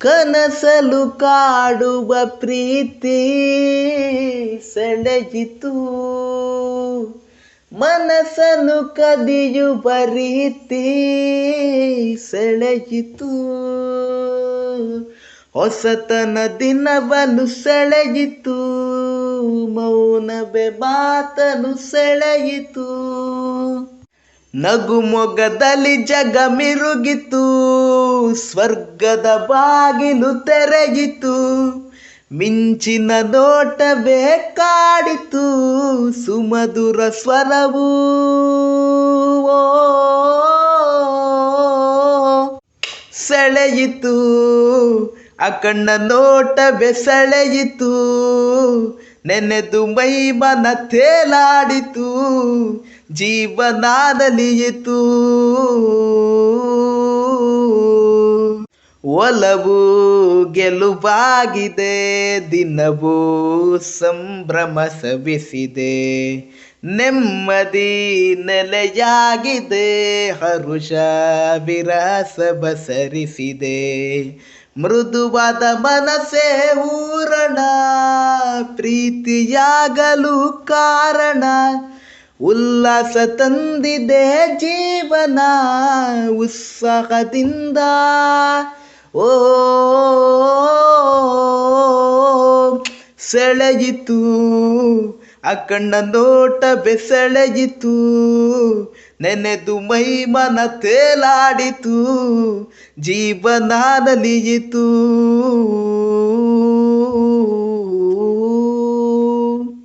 ಕನಸಲು ಕಾಡುವ ಪ್ರೀತಿ ಸೆಳೆಯಿತು, ಮನಸ್ಸನ್ನು ಕದಿಯುವ ರೀತಿ ಸೆಳೆಯಿತು. ಹೊಸತನ ದಿನವನ್ನು ಸೆಳೆಯಿತು, ಮೌನವೇ ಮಾತನು ಸೆಳೆಯಿತು. ನಗು ಮೊಗದಲ್ಲಿ ಜಗ ಮಿರುಗಿತು, ಸ್ವರ್ಗದ ಬಾಗಿಲು ತೆರೆಯಿತು. ಮಿಂಚಿನ ನೋಟವೇ ಕಾಡಿತು, ಸುಮಧುರ ಸ್ವರವು ಸೆಳೆಯಿತು. ಅಕಣ್ಣ ನೋಟವೇ ಸೆಳೆಯಿತು, ನೆನೆದು ಮೈಮನ ತೇಲಾಡಿತು, ಜೀವನ ನಲಿಯಿತು. ಒಲವು ಗೆಲುವಾಗಿದೆ, ದಿನವೂ ಸಂಭ್ರಮ ಸವಿಸಿದೆ. ನೆಮ್ಮದಿ ನೆಲೆಯಾಗಿದೆ, ಹರುಷ ವಿರಸ ಬಸರಿಸಿದೆ. ಮೃದುವಾದ ಮನಸ್ಸೇ ಹೂರಣ, ಪ್ರೀತಿಯಾಗಲು ಕಾರಣ. ಉಲ್ಲಾಸ ತಂದಿದೆ ಜೀವನ, ಉತ್ಸಾಹದಿಂದ ಓ ಸೆಳೆಯಿತು. ಅಕಣ್ಣ ನೋಟವೇ ಸೆಳೆಯಿತು, ನೆನೆದು ಮೈಮನ ತೇಲಾಡಿತು, ಜೀವನ ನಲಿಯಿತು.